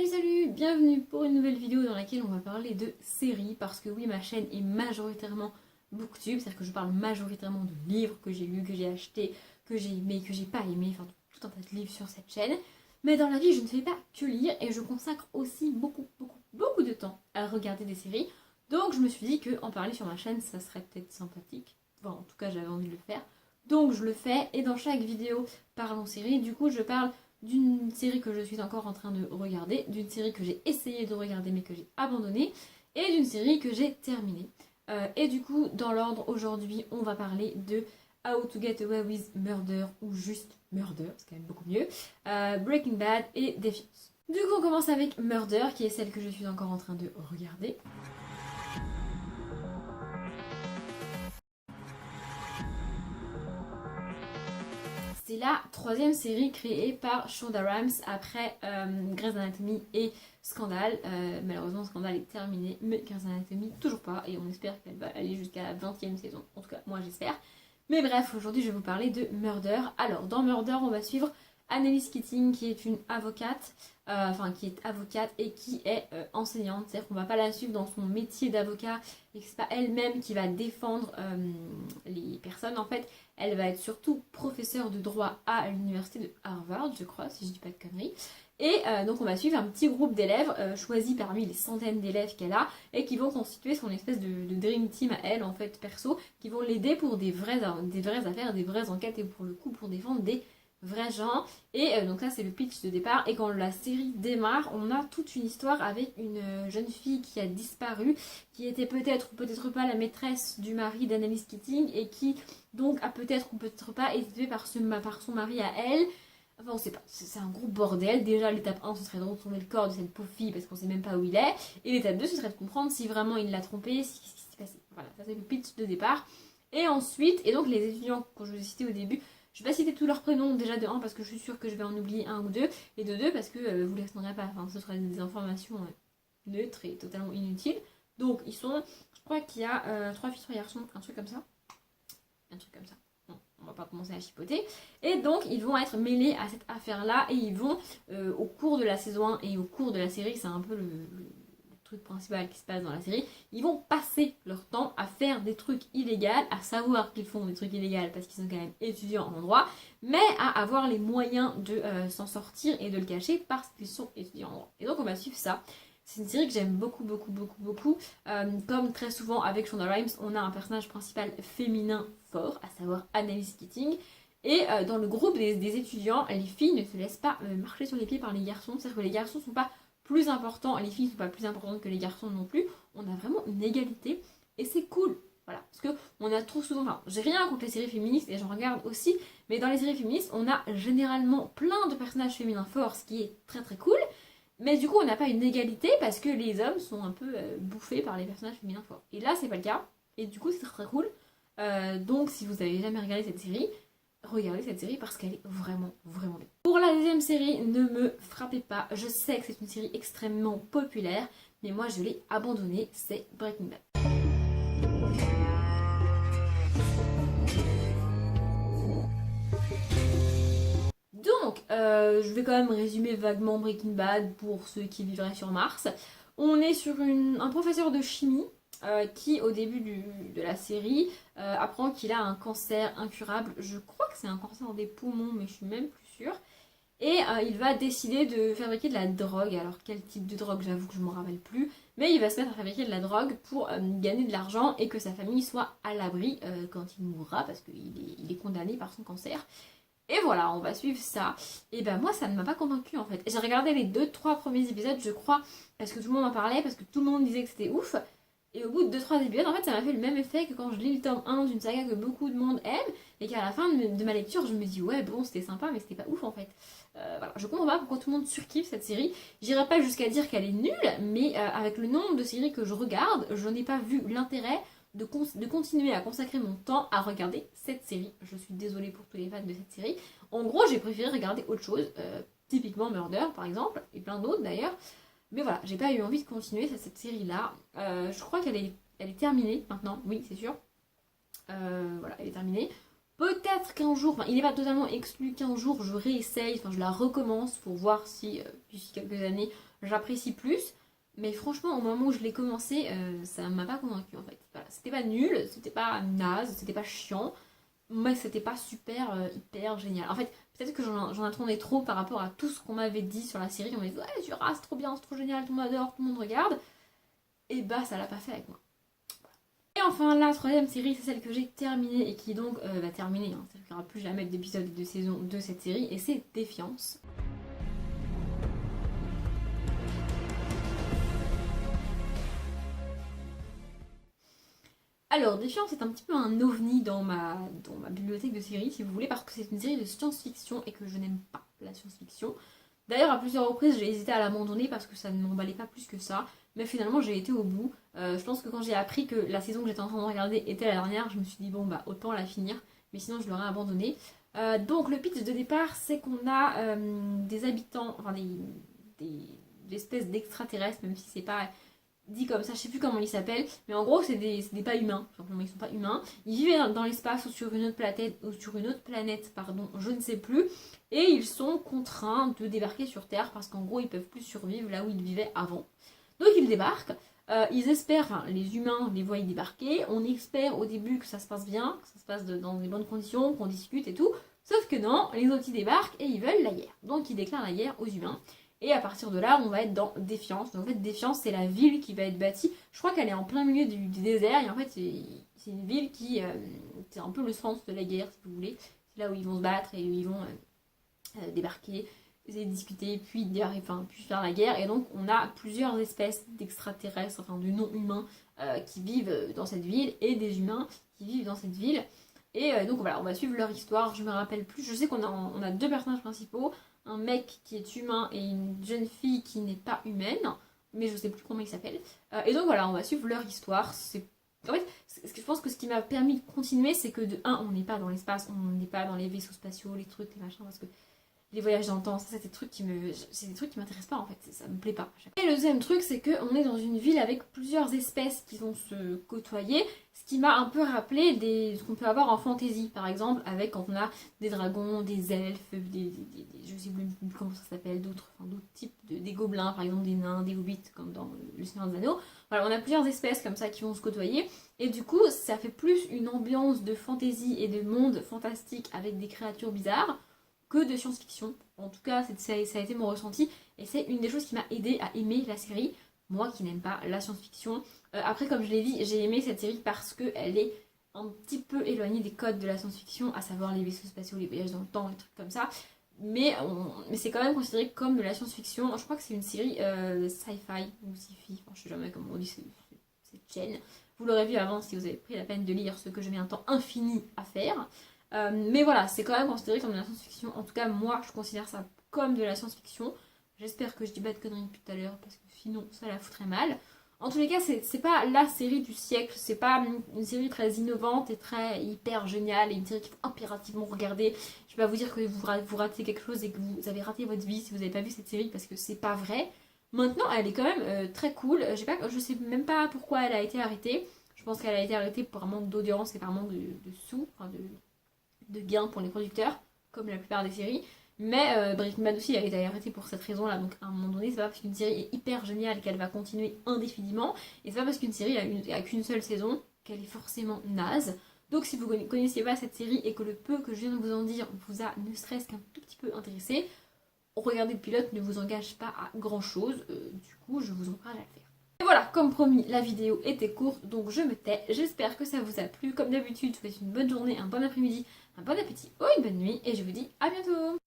Salut, bienvenue pour une nouvelle vidéo dans laquelle on va parler de séries parce que oui, ma chaîne est majoritairement booktube, c'est-à-dire que je parle majoritairement de livres que j'ai lus, que j'ai achetés, que j'ai aimé, que j'ai pas aimé, enfin tout un tas de livres sur cette chaîne. Mais dans la vie, je ne fais pas que lire et je consacre aussi beaucoup de temps à regarder des séries. Donc je me suis dit qu'en parler sur ma chaîne, ça serait peut-être sympathique. Enfin, en tout cas, j'avais envie de le faire. Donc je le fais et dans chaque vidéo parlons série, du coup je parle d'une série que je suis encore en train de regarder, d'une série que j'ai essayé de regarder mais que j'ai abandonnée, et d'une série que j'ai terminée. Et du coup, dans l'ordre, aujourd'hui, on va parler de How to Get Away with Murder, ou juste Murder, c'est quand même beaucoup mieux, Breaking Bad et Defiance. Du coup, on commence avec Murder, qui est celle que je suis encore en train de regarder. C'est la troisième série créée par Shonda Rhimes après Grey's Anatomy et Scandale. Malheureusement, Scandale est terminé, mais Grey's Anatomy toujours pas. Et on espère qu'elle va aller jusqu'à la 20e saison. En tout cas, moi j'espère. Mais bref, aujourd'hui je vais vous parler de Murder. Alors, dans Murder, on va suivre Annelise Keating, qui est une avocate, qui est avocate et qui est enseignante. C'est-à-dire qu'on va pas la suivre dans son métier d'avocat et que c'est pas elle-même qui va défendre les personnes. En fait, elle va être surtout professeure de droit à l'université de Harvard, je crois, si je dis pas de conneries. Et donc on va suivre un petit groupe d'élèves choisis parmi les centaines d'élèves qu'elle a et qui vont constituer son espèce de dream team à elle, en fait, perso, qui vont l'aider pour des vraies affaires, des vraies enquêtes et pour le coup pour défendre des vrais gens. Et donc ça c'est le pitch de départ. Et quand la série démarre, on a toute une histoire avec une jeune fille qui a disparu, qui était peut-être ou peut-être pas la maîtresse du mari d'Annalise Keating et qui donc a peut-être ou peut-être pas été tuée par son mari à elle. Enfin, on sait pas, c'est un gros bordel. Déjà, l'étape 1, ce serait de retrouver le corps de cette pauvre fille parce qu'on sait même pas où il est. Et l'étape 2, ce serait de comprendre si vraiment il l'a trompée, ce qui s'est passé. Voilà, ça c'est le pitch de départ. Et ensuite, et donc les étudiants que je vous ai cités au début, je vais pas citer tous leurs prénoms, déjà de 1 parce que je suis sûre que je vais en oublier un ou deux, et de 2 parce que vous les retendrez pas. Enfin, ce seraient des informations neutres et totalement inutiles. Donc, ils sont, je crois qu'il y a 3 filles, 3 garçons, un truc comme ça. Un truc comme ça. Bon, on va pas commencer à chipoter. Et donc, ils vont être mêlés à cette affaire-là et ils vont, au cours de la saison 1 et au cours de la série, c'est un peu le truc principal qui se passe dans la série, ils vont passer leur temps à faire des trucs illégaux, à savoir qu'ils font des trucs illégaux parce qu'ils sont quand même étudiants en droit, mais à avoir les moyens de s'en sortir et de le cacher parce qu'ils sont étudiants en droit. Et donc, on va suivre ça. C'est une série que j'aime beaucoup. Comme très souvent avec Shonda Rhimes, on a un personnage principal féminin fort, à savoir Annalise Keating. Et dans le groupe des étudiants, les filles ne se laissent pas marcher sur les pieds par les garçons. C'est-à-dire que les garçons ne sont pas plus importants, les filles ne sont pas plus importantes que les garçons non plus. On a vraiment une égalité et c'est cool. Voilà, parce que on a trop souvent, enfin, j'ai rien contre les séries féministes et j'en regarde aussi, mais dans les séries féministes, on a généralement plein de personnages féminins forts, ce qui est très cool. Mais du coup, on n'a pas une égalité parce que les hommes sont un peu bouffés par les personnages féminins forts. Et là, c'est pas le cas. Et du coup, c'est très cool. Donc, si vous avez jamais regardé cette série, regardez cette série parce qu'elle est vraiment bien. Pour la deuxième série, ne me frappez pas. Je sais que c'est une série extrêmement populaire, mais moi, je l'ai abandonnée. C'est Breaking Bad. Donc, je vais quand même résumer vaguement Breaking Bad pour ceux qui vivraient sur Mars. On est sur un professeur de chimie qui, au début de la série, apprend qu'il a un cancer incurable. Je crois que c'est un cancer des poumons, mais je suis même plus sûre. Et il va décider de fabriquer de la drogue. Alors, quel type de drogue, j'avoue que je ne m'en rappelle plus. Mais il va se mettre à fabriquer de la drogue pour gagner de l'argent et que sa famille soit à l'abri quand il mourra, parce qu'il est condamné par son cancer. Et voilà, on va suivre ça. Et ben moi, ça ne m'a pas convaincue en fait. J'ai regardé les 2-3 premiers épisodes, je crois, parce que tout le monde en parlait, parce que tout le monde disait que c'était ouf. Et au bout de 2-3 épisodes, en fait, ça m'a fait le même effet que quand je lis le tome 1 d'une saga que beaucoup de monde aime, et qu'à la fin de ma lecture, je me dis, ouais, bon, c'était sympa, mais c'était pas ouf en fait. Voilà, je comprends pas pourquoi tout le monde surkiffe cette série. J'irai pas jusqu'à dire qu'elle est nulle, mais avec le nombre de séries que je regarde, je n'ai pas vu l'intérêt de continuer à consacrer mon temps à regarder cette série. Je suis désolée pour tous les fans de cette série. En gros, j'ai préféré regarder autre chose, typiquement Murder par exemple, et plein d'autres d'ailleurs. Mais voilà, j'ai pas eu envie de continuer cette série-là. Je crois qu'elle est terminée maintenant, oui, c'est sûr. Voilà, elle est terminée. Peut-être qu'un jour, enfin, il n'est pas totalement exclu qu'un jour je réessaye, enfin je la recommence pour voir si d'ici quelques années j'apprécie plus. Mais franchement, au moment où je l'ai commencé, ça m'a pas convaincu en fait. Voilà, c'était pas nul, c'était pas naze, c'était pas chiant, mais c'était pas super, hyper génial. En fait, peut-être que j'en attendais trop par rapport à tout ce qu'on m'avait dit sur la série. On m'avait dit, ouais, Jura, c'est trop bien, c'est trop génial, tout le monde adore, tout le monde regarde. Et bah, ça l'a pas fait avec moi. Et enfin, la troisième série, c'est celle que j'ai terminée et qui donc va terminer. Hein. Ça ne fera plus jamais d'épisodes et de saison de cette série, et c'est Défiance. Alors, Défiance est un petit peu un ovni dans ma bibliothèque de séries, si vous voulez, parce que c'est une série de science-fiction et que je n'aime pas la science-fiction. D'ailleurs, à plusieurs reprises, j'ai hésité à l'abandonner parce que ça ne m'emballait pas plus que ça. Mais finalement, j'ai été au bout. Je pense que quand j'ai appris que la saison que j'étais en train de regarder était la dernière, je me suis dit, bon, bah, autant la finir. Mais sinon, je l'aurais abandonnée. Donc, le pitch de départ, c'est qu'on a des habitants, enfin, des espèces d'extraterrestres, même si c'est pas dit comme ça, je sais plus comment ils s'appellent, mais en gros, c'est des pas humains. Simplement, ils sont pas humains. Ils vivent dans l'espace ou sur une autre planète, pardon, je ne sais plus. Et ils sont contraints de débarquer sur Terre parce qu'en gros, ils peuvent plus survivre là où ils vivaient avant. Donc, ils débarquent. Ils espèrent, enfin, les humains les voient y débarquer. On espère au début que ça se passe bien, que ça se passe dans des bonnes conditions, qu'on discute et tout. Sauf que non, les autres ils débarquent et ils veulent la guerre. Donc, ils déclarent la guerre aux humains. Et à partir de là, on va être dans Défiance. Donc en fait, Défiance, c'est la ville qui va être bâtie. Je crois qu'elle est en plein milieu du désert. Et en fait, c'est une ville qui... c'est un peu le sens de la guerre, si vous voulez. C'est là où ils vont se battre et où ils vont débarquer, essayer de discuter, puis faire la guerre. Et donc, on a plusieurs espèces d'extraterrestres, enfin de non-humains, qui vivent dans cette ville. Et des humains qui vivent dans cette ville. Et donc voilà, on va suivre leur histoire. Je me rappelle plus. Je sais qu'on a deux personnages principaux, un mec qui est humain et une jeune fille qui n'est pas humaine, mais je sais plus comment ils s'appellent. Et donc voilà, on va suivre leur histoire. En fait, je pense que ce qui m'a permis de continuer, c'est que de un, on n'est pas dans l'espace, on n'est pas dans les vaisseaux spatiaux, les trucs, les machins, parce que les voyages dans le temps, ça c'est des trucs qui m'intéressent pas en fait, ça me plaît pas. Et le deuxième truc, c'est qu'on est dans une ville avec plusieurs espèces qui vont se côtoyer, ce qui m'a un peu rappelé ce qu'on peut avoir en fantasy, par exemple, avec quand on a des dragons, des elfes, je sais plus comment ça s'appelle, d'autres types, des gobelins, par exemple des nains, des hobbits, comme dans Le Seigneur des Anneaux. Voilà, on a plusieurs espèces comme ça qui vont se côtoyer, et du coup, ça fait plus une ambiance de fantasy et de monde fantastique avec des créatures bizarres, que de science-fiction. En tout cas, ça a été mon ressenti. Et c'est une des choses qui m'a aidé à aimer la série. Moi qui n'aime pas la science-fiction. Après, comme je l'ai dit, j'ai aimé cette série parce qu'elle est un petit peu éloignée des codes de la science-fiction, à savoir les vaisseaux spatiaux, les voyages dans le temps, les trucs comme ça. Mais c'est quand même considéré comme de la science-fiction. Je crois que c'est une série sci-fi ou sci-fi. Enfin, je sais jamais comment on dit cette chaîne. Vous l'aurez vu avant si vous avez pris la peine de lire ce que je mets un temps infini à faire. Mais voilà, c'est quand même considéré comme de la science-fiction. En tout cas, moi, je considère ça comme de la science-fiction. J'espère que je dis pas de conneries depuis tout à l'heure, parce que sinon, ça la foutrait mal. En tous les cas, c'est pas la série du siècle. C'est pas une série très innovante et très hyper géniale. Et une série qu'il faut impérativement regarder. Je vais pas vous dire que vous ratez quelque chose et que vous avez raté votre vie si vous avez pas vu cette série, parce que c'est pas vrai. Maintenant, elle est quand même très cool. Je sais même pas pourquoi elle a été arrêtée. Je pense qu'elle a été arrêtée par manque d'audience et par manque de sous, enfin de gains pour les producteurs, comme la plupart des séries. Mais Breaking Bad aussi a été arrêté pour cette raison-là. Donc à un moment donné, c'est pas parce qu'une série est hyper géniale qu'elle va continuer indéfiniment. Et c'est pas parce qu'une série a qu'une seule saison qu'elle est forcément naze. Donc si vous ne connaissiez pas cette série et que le peu que je viens de vous en dire vous a ne serait-ce qu'un tout petit peu intéressé, regarder le pilote ne vous engage pas à grand chose. Du coup, je vous encourage à le faire. Et voilà, comme promis, la vidéo était courte, donc je me tais. J'espère que ça vous a plu. Comme d'habitude, je vous souhaite une bonne journée, un bon après-midi, un bon appétit ou une bonne nuit. Et je vous dis à bientôt.